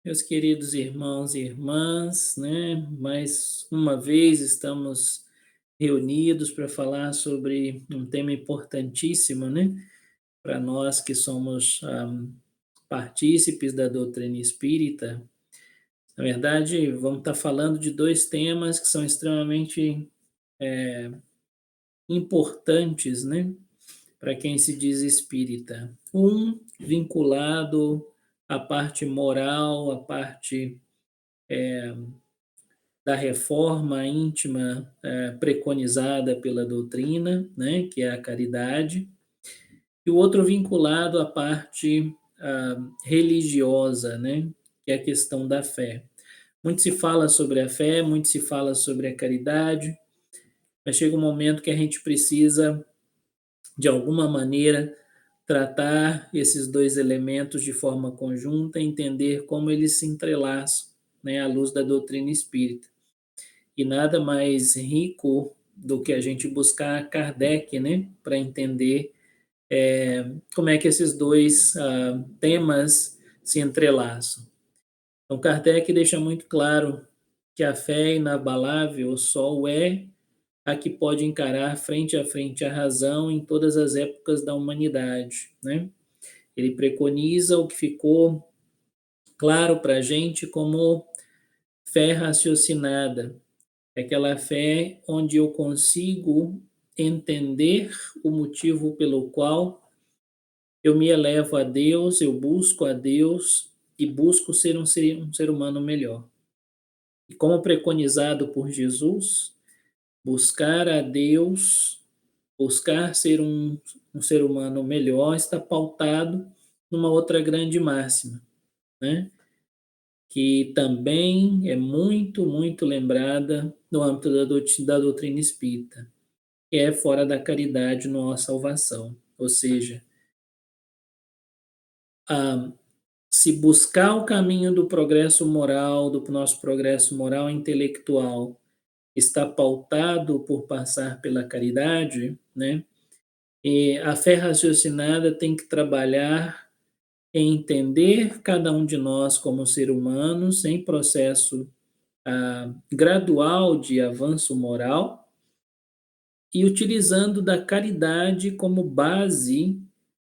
Meus queridos irmãos e irmãs, né? Mais uma vez estamos reunidos para falar sobre um tema importantíssimo, né? Para nós que somos partícipes da doutrina espírita. Na verdade, vamos estar falando de dois temas que são extremamente importantes, né? Para quem se diz espírita. Um vinculado à parte moral, à parte da reforma íntima preconizada pela doutrina, né, que é a caridade, e o outro vinculado à parte religiosa, né, que é a questão da fé. Muito se fala sobre a fé, muito se fala sobre a caridade, mas chega um momento que a gente precisa, de alguma maneira, tratar esses dois elementos de forma conjunta, entender como eles se entrelaçam, né, à luz da doutrina espírita. E nada mais rico do que a gente buscar Kardec, né, para entender como é que esses dois temas se entrelaçam. Então, Kardec deixa muito claro que a fé inabalável só o é a que pode encarar frente a frente a razão em todas as épocas da humanidade, né? Ele preconiza o que ficou claro para a gente como fé raciocinada, é aquela fé onde eu consigo entender o motivo pelo qual eu me elevo a Deus, eu busco a Deus e busco ser um ser humano melhor. E como preconizado por Jesus, buscar a Deus, buscar ser um ser humano melhor está pautado numa outra grande máxima, né? Que também é muito, muito lembrada no âmbito da doutrina espírita, que é fora da caridade não há salvação. Ou seja, ah, se buscar o caminho do progresso moral, do nosso progresso moral e intelectual, está pautado por passar pela caridade, né? E a fé raciocinada tem que trabalhar em entender cada um de nós como ser humanos em processo gradual de avanço moral e utilizando da caridade como base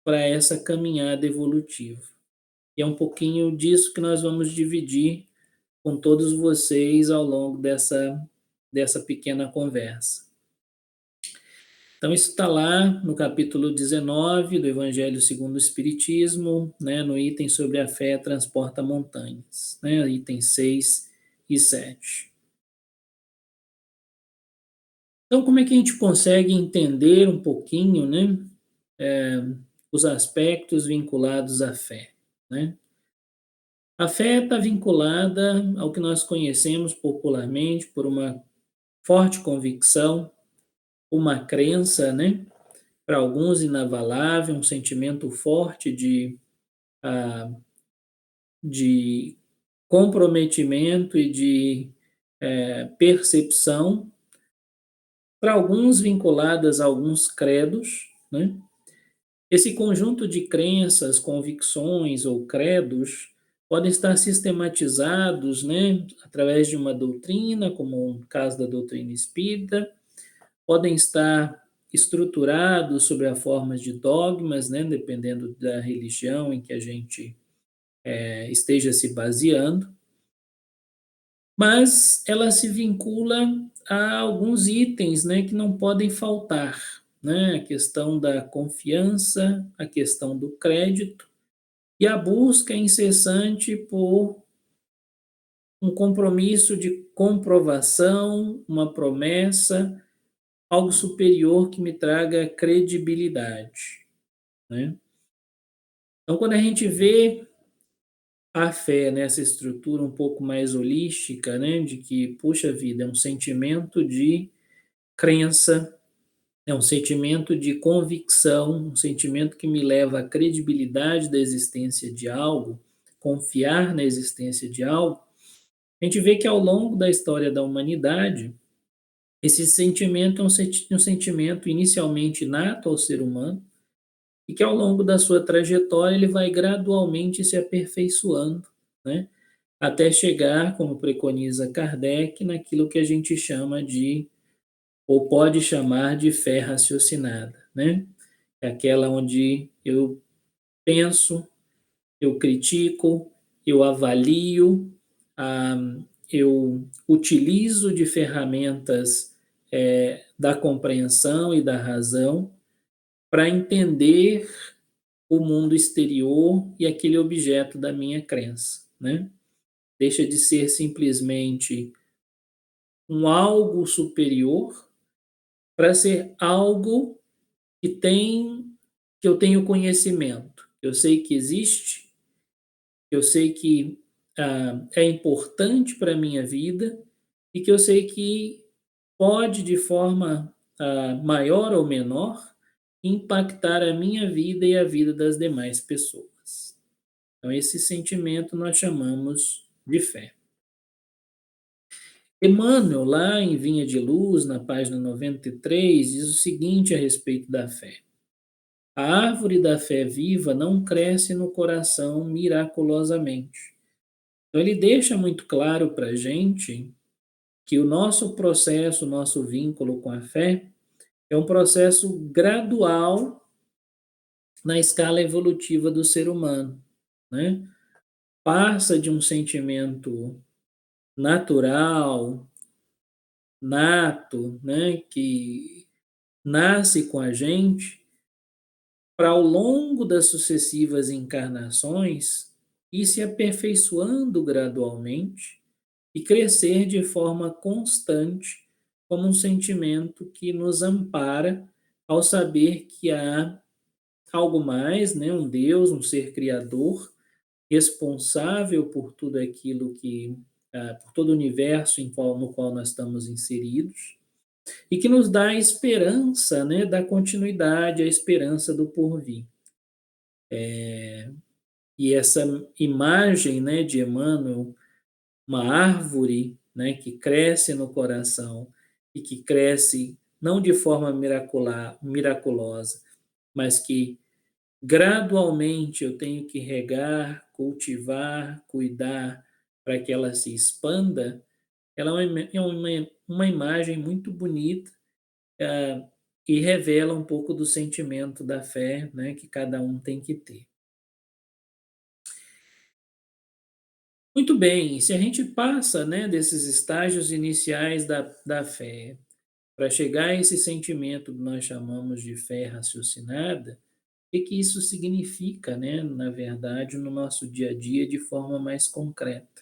para essa caminhada evolutiva. E é um pouquinho disso que nós vamos dividir com todos vocês ao longo dessa pequena conversa. Então, isso está lá no capítulo 19 do Evangelho segundo o Espiritismo, né, no item sobre a fé transporta montanhas, né, item 6 e 7. Então, como é que a gente consegue entender um pouquinho, né, os aspectos vinculados à fé, né? A fé está vinculada ao que nós conhecemos popularmente por uma forte convicção, uma crença, né? Para alguns inabalável, um sentimento forte de comprometimento e de percepção, para alguns vinculadas a alguns credos, né? Esse conjunto de crenças, convicções ou credos podem estar sistematizados, né, através de uma doutrina, como o caso da doutrina espírita, podem estar estruturado sobre a forma de dogmas, né, dependendo da religião em que a gente esteja se baseando, mas ela se vincula a alguns itens, né, que não podem faltar, né, a questão da confiança, a questão do crédito e a busca incessante por um compromisso de comprovação, uma promessa, algo superior que me traga credibilidade, né? Então, quando a gente vê a fé nessa estrutura um pouco mais holística, né, de que, puxa vida, é um sentimento de crença, é um sentimento de convicção, um sentimento que me leva à credibilidade da existência de algo, confiar na existência de algo, a gente vê que ao longo da história da humanidade, esse sentimento é um sentimento inicialmente inato ao ser humano e que ao longo da sua trajetória ele vai gradualmente se aperfeiçoando, né? Até chegar, como preconiza Kardec, naquilo que a gente chama de, ou pode chamar de fé raciocinada, né? É aquela onde eu penso, eu critico, eu avalio, ah, eu utilizo de ferramentas da compreensão e da razão para entender o mundo exterior e aquele objeto da minha crença, né? Deixa de ser simplesmente um algo superior para ser algo que eu tenho conhecimento. Eu sei que existe, eu sei que é importante para a minha vida e que eu sei que pode, de forma maior ou menor, impactar a minha vida e a vida das demais pessoas. Então, esse sentimento nós chamamos de fé. Emmanuel, lá em Vinha de Luz, na página 93, diz o seguinte a respeito da fé: a árvore da fé viva não cresce no coração miraculosamente. Então, ele deixa muito claro para a gente que o nosso processo, o nosso vínculo com a fé, é um processo gradual na escala evolutiva do ser humano, né? Passa de um sentimento natural, nato, né, que nasce com a gente, para ao longo das sucessivas encarnações ir se aperfeiçoando gradualmente e crescer de forma constante como um sentimento que nos ampara ao saber que há algo mais, né, um Deus, um ser criador, responsável por tudo aquilo que, por todo o universo no qual nós estamos inseridos, e que nos dá a esperança, né, da continuidade, a esperança do porvir. E essa imagem, né, de Emmanuel, uma árvore, né, que cresce no coração e que cresce não de forma miraculosa, mas que gradualmente eu tenho que regar, cultivar, cuidar para que ela se expanda, ela é uma imagem muito bonita, ah, e revela um pouco do sentimento da fé, né, que cada um tem que ter. Muito bem, se a gente passa, né, desses estágios iniciais da fé para chegar a esse sentimento que nós chamamos de fé raciocinada, o que isso significa, né, na verdade, no nosso dia a dia de forma mais concreta?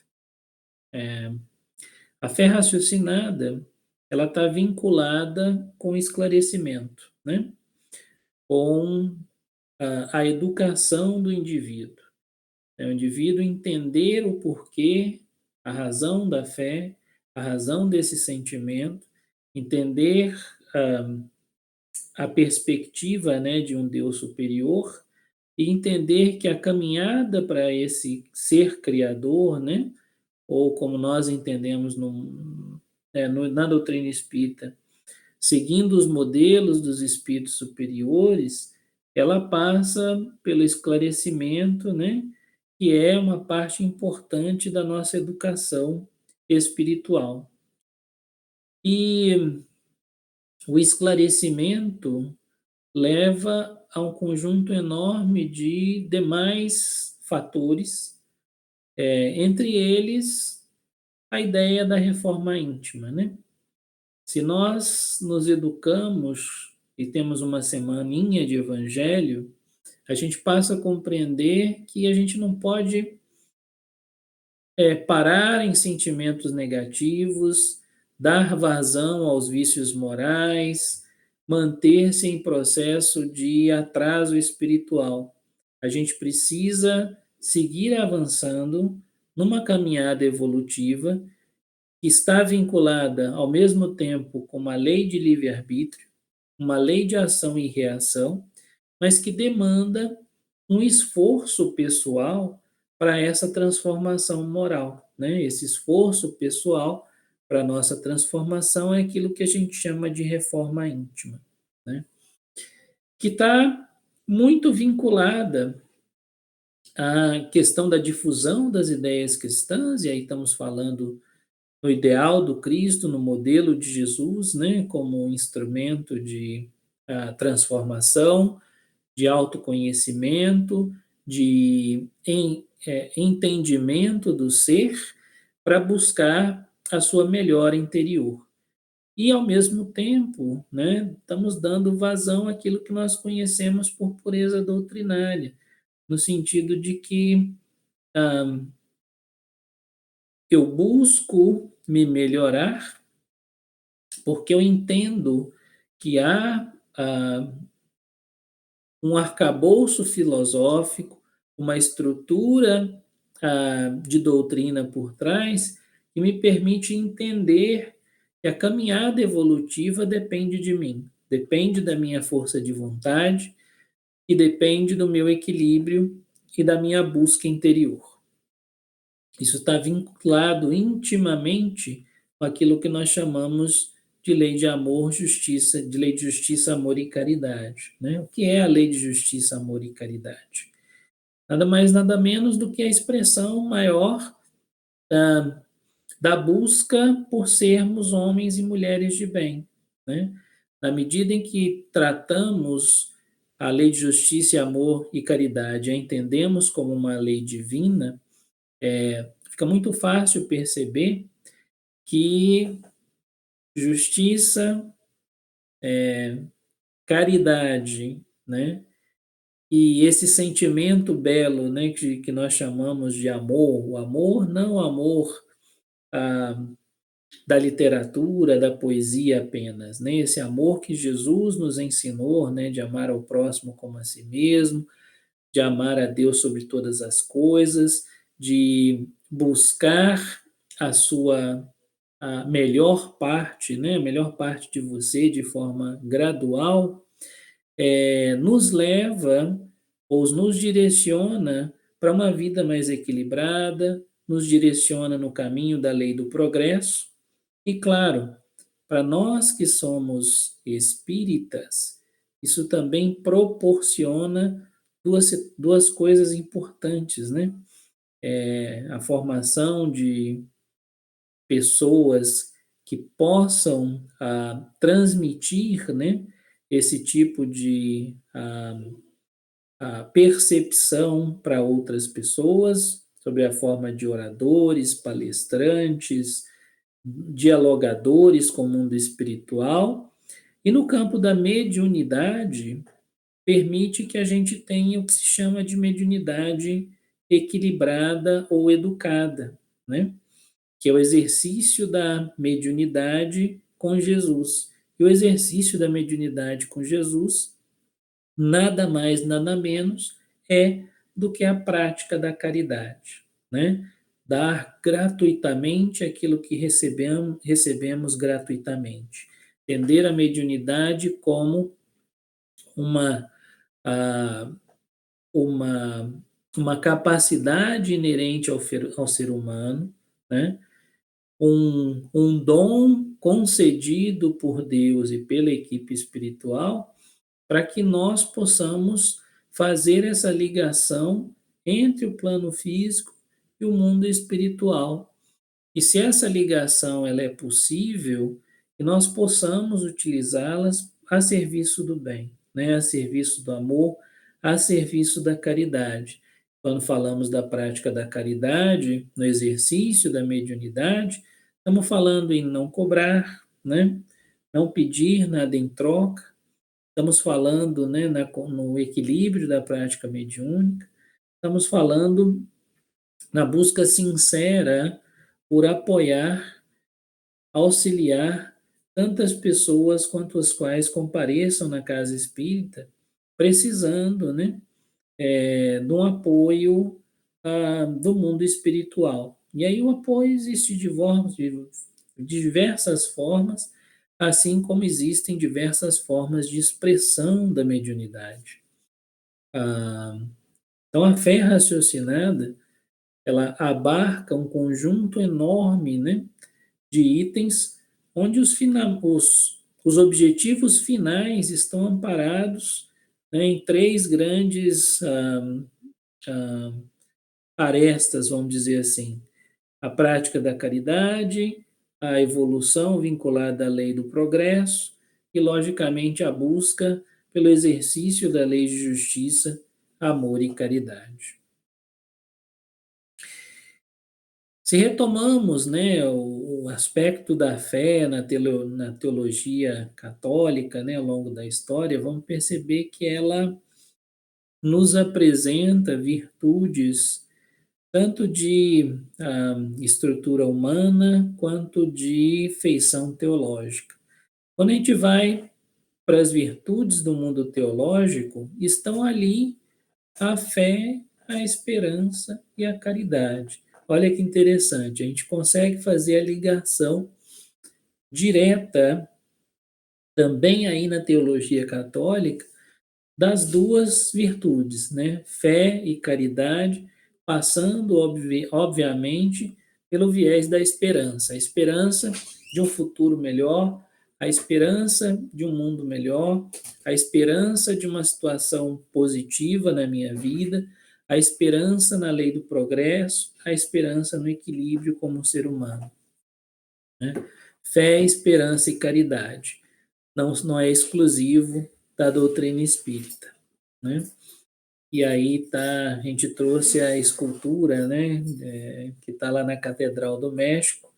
A fé raciocinada, ela está vinculada com esclarecimento, né, com a educação do indivíduo. É o indivíduo entender o porquê, a razão da fé, a razão desse sentimento, entender a perspectiva, né, de um Deus superior e entender que a caminhada para esse ser criador, né, ou como nós entendemos na doutrina espírita, seguindo os modelos dos espíritos superiores, ela passa pelo esclarecimento, né, que é uma parte importante da nossa educação espiritual. E o esclarecimento leva a um conjunto enorme de demais fatores, entre eles a ideia da reforma íntima, né? Se nós nos educamos e temos uma semaninha de evangelho, a gente passa a compreender que a gente não pode parar em sentimentos negativos, dar vazão aos vícios morais, manter-se em processo de atraso espiritual. A gente precisa seguir avançando numa caminhada evolutiva que está vinculada ao mesmo tempo com uma lei de livre-arbítrio, uma lei de ação e reação, mas que demanda um esforço pessoal para essa transformação moral, né? Esse esforço pessoal para a nossa transformação é aquilo que a gente chama de reforma íntima, né? Que está muito vinculada à questão da difusão das ideias cristãs, e aí estamos falando no ideal do Cristo, no modelo de Jesus, né, como um instrumento de transformação, de autoconhecimento, de entendimento do ser, para buscar a sua melhora interior. E, ao mesmo tempo, né, estamos dando vazão àquilo que nós conhecemos por pureza doutrinária, no sentido de que ah, eu busco me melhorar porque eu entendo que há um arcabouço filosófico, uma estrutura de doutrina por trás que me permite entender que a caminhada evolutiva depende de mim, depende da minha força de vontade e depende do meu equilíbrio e da minha busca interior. Isso está vinculado intimamente com aquilo que nós chamamos de lei de amor, justiça, de lei de justiça, amor e caridade, né? O que é a lei de justiça, amor e caridade? Nada mais, nada menos do que a expressão maior da busca por sermos homens e mulheres de bem, né? Na medida em que tratamos a lei de justiça, amor e caridade, a entendemos como uma lei divina, fica muito fácil perceber que justiça, caridade, né? E esse sentimento belo, né, que nós chamamos de amor, o amor, não o amor ah, da literatura, da poesia apenas, né? Esse amor que Jesus nos ensinou, né, de amar ao próximo como a si mesmo, de amar a Deus sobre todas as coisas, de buscar a sua a melhor parte, né, a melhor parte de você de forma gradual, nos leva ou nos direciona para uma vida mais equilibrada, nos direciona no caminho da lei do progresso. E claro, para nós que somos espíritas, isso também proporciona duas coisas importantes, né? A formação de pessoas que possam transmitir, né, esse tipo de percepção para outras pessoas, sobre a forma de oradores, palestrantes, dialogadores com o mundo espiritual. E no campo da mediunidade, permite que a gente tenha o que se chama de mediunidade equilibrada ou educada, né? Que é o exercício da mediunidade com Jesus. E o exercício da mediunidade com Jesus, nada mais, nada menos, é do que a prática da caridade, né? Dar gratuitamente aquilo que recebemos gratuitamente. Entender a mediunidade como uma, ah, uma, uma capacidade inerente ao ser humano, né? Um dom concedido por Deus e pela equipe espiritual para que nós possamos fazer essa ligação entre o plano físico e o mundo espiritual. E se essa ligação ela é possível, que nós possamos utilizá-las a serviço do bem, né? A serviço do amor, a serviço da caridade. Quando falamos da prática da caridade, no exercício da mediunidade, estamos falando em não cobrar, né? Não pedir nada em troca. Estamos falando, né, no equilíbrio da prática mediúnica. Estamos falando na busca sincera por apoiar, auxiliar tantas pessoas quanto as quais compareçam na casa espírita, precisando, né, de um apoio do mundo espiritual. E aí o apoio existe de diversas formas, assim como existem diversas formas de expressão da mediunidade. Ah, então, a fé raciocinada, ela abarca um conjunto enorme, né, de itens onde os objetivos finais estão amparados, né, em três grandes ah, arestas, vamos dizer assim: a prática da caridade, a evolução vinculada à lei do progresso e, logicamente, a busca pelo exercício da lei de justiça, amor e caridade. Se retomamos, né, o aspecto da fé na teologia católica, né, ao longo da história, vamos perceber que ela nos apresenta virtudes tanto de estrutura humana quanto de feição teológica. Quando a gente vai para as virtudes do mundo teológico, estão ali a fé, a esperança e a caridade. Olha que interessante, a gente consegue fazer a ligação direta também aí na teologia católica das duas virtudes, né? Fé e caridade, passando, obviamente, pelo viés da esperança. A esperança de um futuro melhor, a esperança de um mundo melhor, a esperança de uma situação positiva na minha vida, a esperança na lei do progresso, a esperança no equilíbrio como ser humano. Né? Fé, esperança e caridade. Não é exclusivo da doutrina espírita, né? E aí tá, a gente trouxe a escultura, né, que está lá na Catedral do México,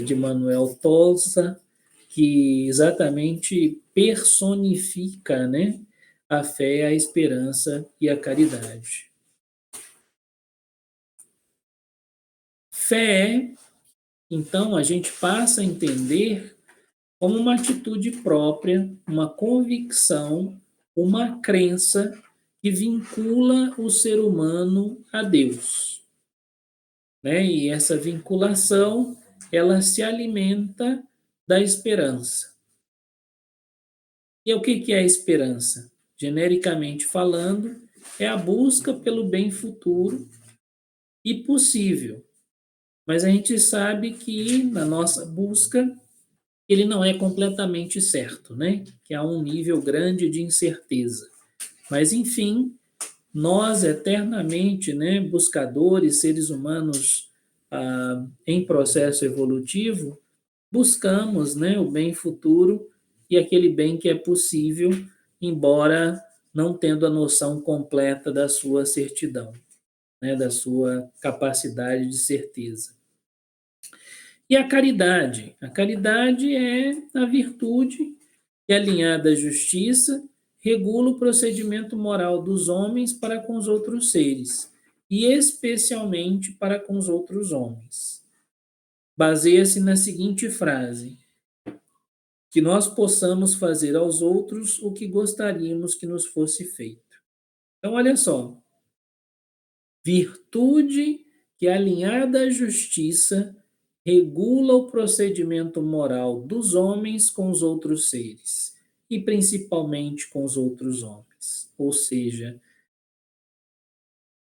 de Manuel Tolsa, que exatamente personifica, né, a fé, a esperança e a caridade. Fé, então, a gente passa a entender como uma atitude própria, uma convicção, uma crença que vincula o ser humano a Deus, né? E essa vinculação, ela se alimenta da esperança. E o que é a esperança? Genericamente falando, é a busca pelo bem futuro e possível. Mas a gente sabe que na nossa busca ele não é completamente certo, né? Que há um nível grande de incerteza. Mas, enfim, nós eternamente, né, buscadores, seres humanos em processo evolutivo, buscamos, né, o bem futuro e aquele bem que é possível, embora não tendo a noção completa da sua certidão, né, da sua capacidade de certeza. E a caridade? A caridade é a virtude que, alinhada à justiça, regula o procedimento moral dos homens para com os outros seres, e especialmente para com os outros homens. Baseia-se na seguinte frase: que nós possamos fazer aos outros o que gostaríamos que nos fosse feito. Então, olha só, virtude que, alinhada à justiça, regula o procedimento moral dos homens com os outros seres, e principalmente com os outros homens. Ou seja,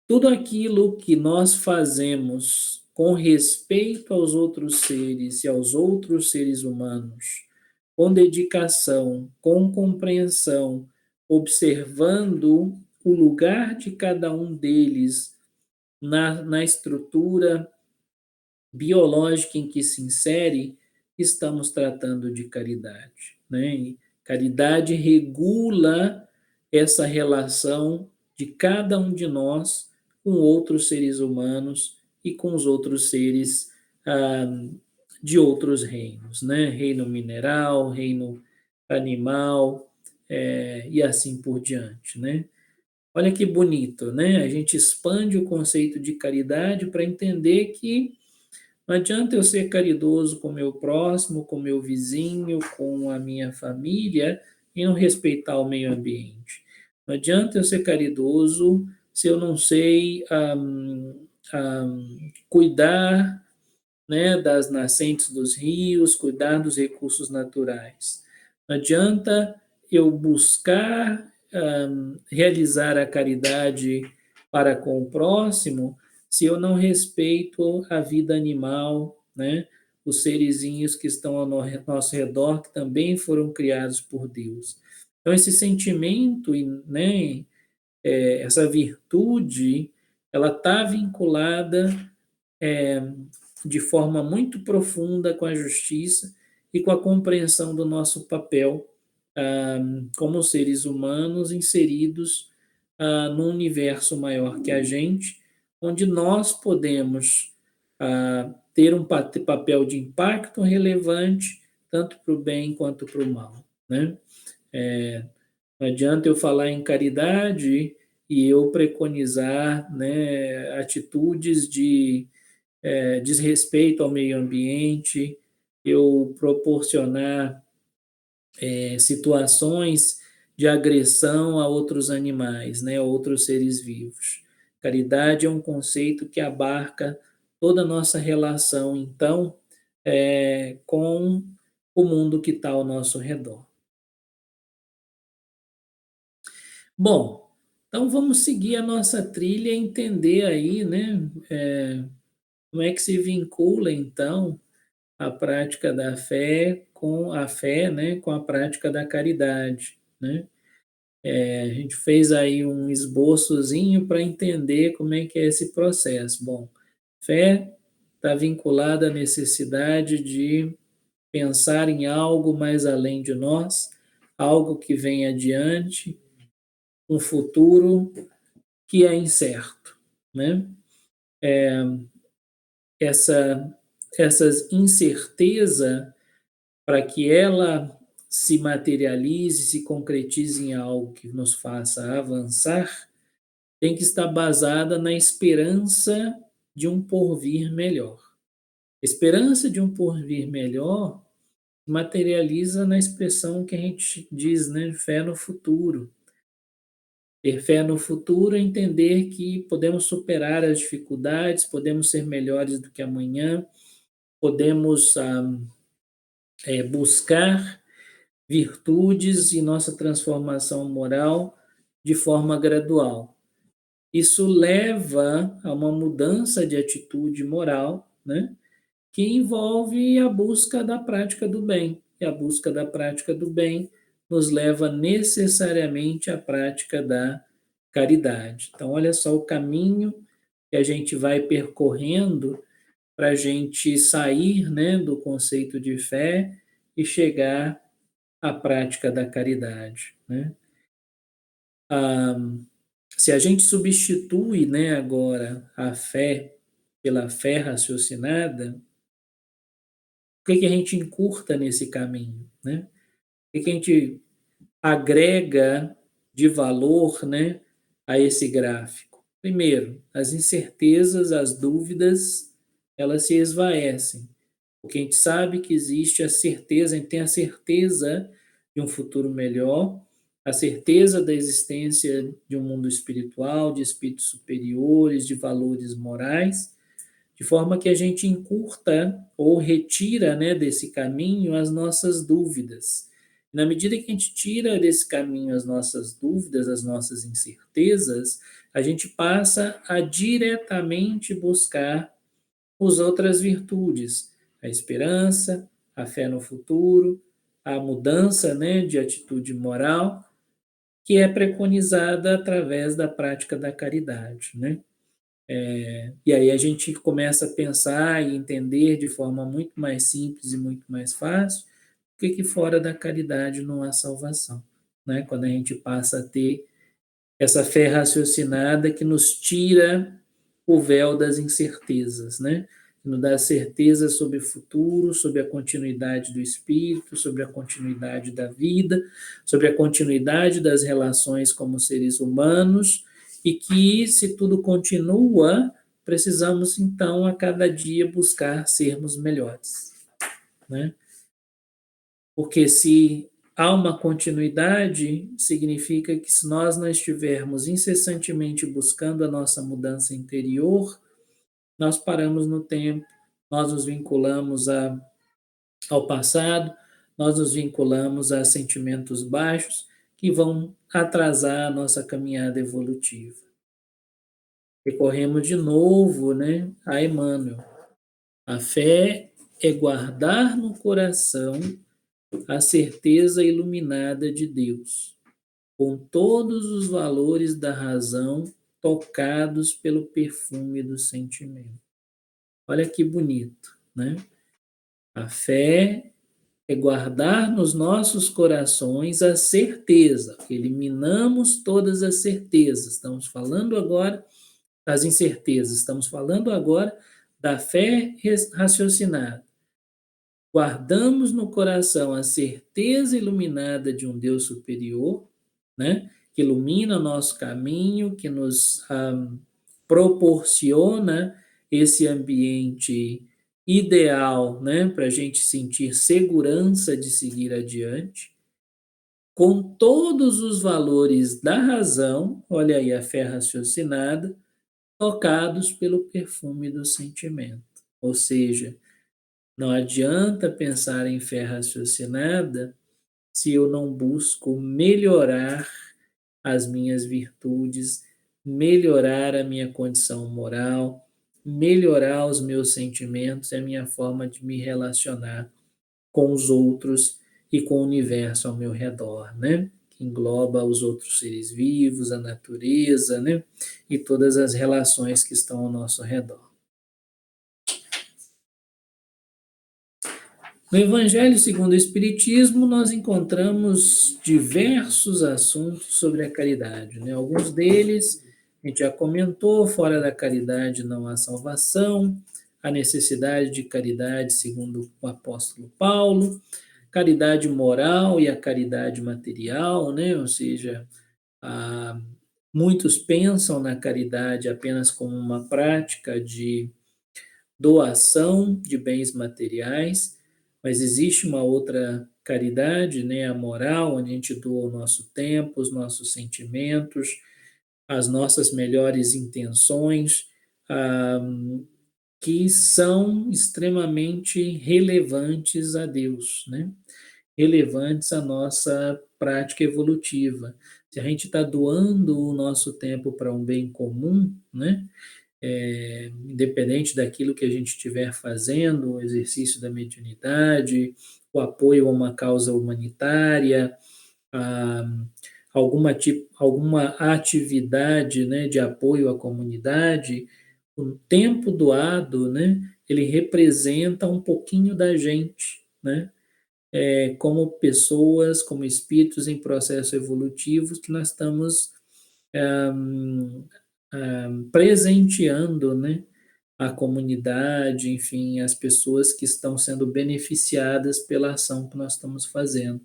tudo aquilo que nós fazemos com respeito aos outros seres e aos outros seres humanos, com dedicação, com compreensão, observando o lugar de cada um deles na estrutura biológica em que se insere, estamos tratando de caridade, né? E caridade regula essa relação de cada um de nós com outros seres humanos e com os outros seres ah, de outros reinos, né? Reino mineral, reino animal, e assim por diante, né? Olha que bonito, né? A gente expande o conceito de caridade para entender que não adianta eu ser caridoso com o meu próximo, com o meu vizinho, com a minha família e não respeitar o meio ambiente. Não adianta eu ser caridoso se eu não sei cuidar, né, das nascentes dos rios, cuidar dos recursos naturais. Não adianta eu buscar realizar a caridade para com o próximo se eu não respeito a vida animal, né? Os serizinhos que estão ao nosso redor, que também foram criados por Deus. Então, esse sentimento, né, essa virtude, ela está vinculada de forma muito profunda com a justiça e com a compreensão do nosso papel como seres humanos inseridos num universo maior que a gente, onde nós podemos ter um papel de impacto relevante, tanto para o bem quanto para o mal, né? Não adianta eu falar em caridade e eu preconizar, né, atitudes de desrespeito ao meio ambiente, eu proporcionar situações de agressão a outros animais, né, a outros seres vivos. Caridade é um conceito que abarca toda a nossa relação, então, com o mundo que está ao nosso redor. Bom, então vamos seguir a nossa trilha e entender aí, né, como é que se vincula, então, a prática da fé com a fé, né, com a prática da caridade, né? A gente fez aí um esboçozinho para entender como é que é esse processo. Bom, fé está vinculada à necessidade de pensar em algo mais além de nós, algo que vem adiante, um futuro que é incerto, né? Essa, essas incerteza para que ela se materialize, se concretize em algo que nos faça avançar, tem que estar basada na esperança de um porvir melhor. A esperança de um porvir melhor materializa na expressão que a gente diz, né, fé no futuro. Ter fé no futuro é entender que podemos superar as dificuldades, podemos ser melhores do que amanhã, podemos buscar virtudes e nossa transformação moral de forma gradual. Isso leva a uma mudança de atitude moral, né, que envolve a busca da prática do bem. E a busca da prática do bem nos leva necessariamente à prática da caridade. Então, olha só o caminho que a gente vai percorrendo para a gente sair, né, do conceito de fé e chegar à prática da caridade, né? Ah, se a gente substitui, né, agora a fé pela fé raciocinada, o que que a gente encurta nesse caminho, né? O que que a gente agrega de valor, né, a esse gráfico? Primeiro, as incertezas, as dúvidas, elas se esvaecem. Porque a gente sabe que existe a certeza, a gente tem a certeza de um futuro melhor, a certeza da existência de um mundo espiritual, de espíritos superiores, de valores morais, de forma que a gente encurta ou retira, né, desse caminho as nossas dúvidas. Na medida que a gente tira desse caminho as nossas dúvidas, as nossas incertezas, a gente passa a diretamente buscar as outras virtudes, a esperança, a fé no futuro, a mudança, né, de atitude moral, que é preconizada através da prática da caridade, né? E aí a gente começa a pensar e entender de forma muito mais simples e muito mais fácil que fora da caridade não há salvação, né? Quando a gente passa a ter essa fé raciocinada que nos tira o véu das incertezas, né? Que nos dá certeza sobre o futuro, sobre a continuidade do espírito, sobre a continuidade da vida, sobre a continuidade das relações como seres humanos, e que, se tudo continua, precisamos então a cada dia buscar sermos melhores, né? Porque se há uma continuidade, significa que se nós não estivermos incessantemente buscando a nossa mudança interior, nós paramos no tempo, nós nos vinculamos ao passado, nós nos vinculamos a sentimentos baixos que vão atrasar a nossa caminhada evolutiva. Recorremos de novo, né, a Emmanuel. A fé é guardar no coração a certeza iluminada de Deus, com todos os valores da razão tocados pelo perfume do sentimento. Olha que bonito, né? A fé é guardar nos nossos corações a certeza, eliminamos todas as certezas. Estamos falando agora das incertezas, estamos falando agora da fé raciocinada. Guardamos no coração a certeza iluminada de um Deus superior, né? Que ilumina o nosso caminho, que nos proporciona esse ambiente ideal, né? Para a gente sentir segurança de seguir adiante, com todos os valores da razão, olha aí a fé raciocinada, tocados pelo perfume do sentimento. Ou seja, não adianta pensar em fé raciocinada se eu não busco melhorar as minhas virtudes, melhorar a minha condição moral, melhorar os meus sentimentos e a minha forma de me relacionar com os outros e com o universo ao meu redor, né? Que engloba os outros seres vivos, a natureza, né? E todas as relações que estão ao nosso redor. No Evangelho segundo o Espiritismo, nós encontramos diversos assuntos sobre a caridade, né? Alguns deles a gente já comentou: fora da caridade não há salvação, a necessidade de caridade segundo o apóstolo Paulo, caridade moral e a caridade material, né? Ou seja, muitos pensam na caridade apenas como uma prática de doação de bens materiais, mas existe uma outra caridade, né, a moral, onde a gente doa o nosso tempo, os nossos sentimentos, as nossas melhores intenções, que são extremamente relevantes a Deus, né? Relevantes à nossa prática evolutiva. Se a gente está doando o nosso tempo para um bem comum, né? Independente daquilo que a gente estiver fazendo, o exercício da mediunidade, o apoio a uma causa humanitária, a alguma atividade, né, de apoio à comunidade, o tempo doado, né, ele representa um pouquinho da gente, né, como pessoas, como espíritos em processo evolutivo, que nós estamos presenteando, né, a comunidade, enfim, as pessoas que estão sendo beneficiadas pela ação que nós estamos fazendo.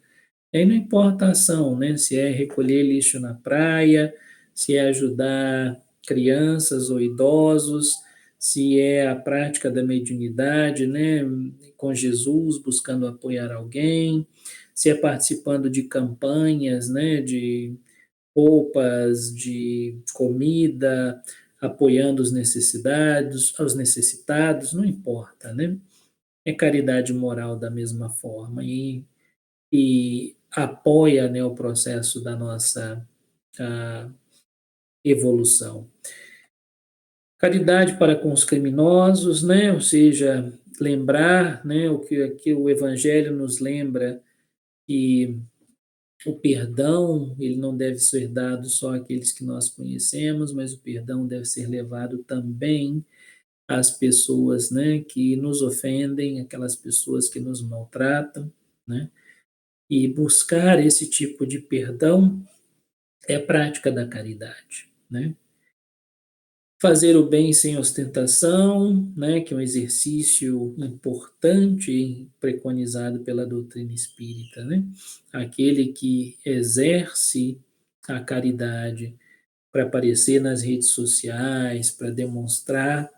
E aí não importa a ação, né, se é recolher lixo na praia, se é ajudar crianças ou idosos, se é a prática da mediunidade, né, com Jesus, buscando apoiar alguém, se é participando de campanhas, né, de roupas, de comida, apoiando os necessitados, não importa, né? É caridade moral da mesma forma e apoia, né, o processo da nossa evolução. Caridade para com os criminosos, né? Ou seja, lembrar, né, o que o Evangelho nos lembra, que O perdão, ele não deve ser dado só àqueles que nós conhecemos, mas o perdão deve ser levado também às pessoas, né, que nos ofendem, aquelas pessoas que nos maltratam, né? E buscar esse tipo de perdão é prática da caridade, né? Fazer o bem sem ostentação, né, que é um exercício importante preconizado pela doutrina espírita, né? Aquele que exerce a caridade para aparecer nas redes sociais, para demonstrar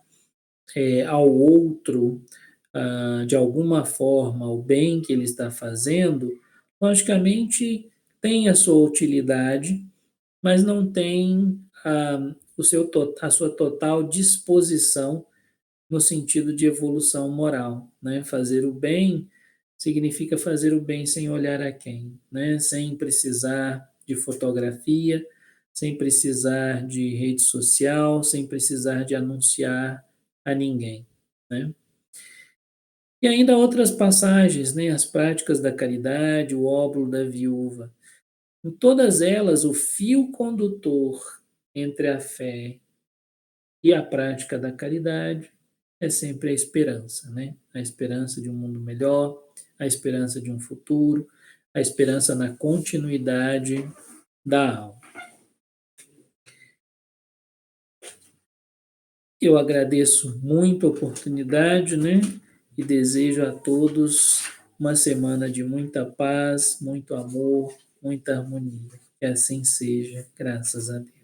ao outro, de alguma forma, o bem que ele está fazendo, logicamente tem a sua utilidade, mas não tem a sua total disposição no sentido de evolução moral, né? Fazer o bem significa fazer o bem sem olhar a quem, né? Sem precisar de fotografia, sem precisar de rede social, sem precisar de anunciar a ninguém, né? E ainda outras passagens, né? As práticas da caridade, o óbolo da viúva. Em todas elas, o fio condutor entre a fé e a prática da caridade é sempre a esperança, né? A esperança de um mundo melhor, a esperança de um futuro, a esperança na continuidade da alma. Eu agradeço muito a oportunidade, né? E desejo a todos uma semana de muita paz, muito amor, muita harmonia. Que assim seja, graças a Deus.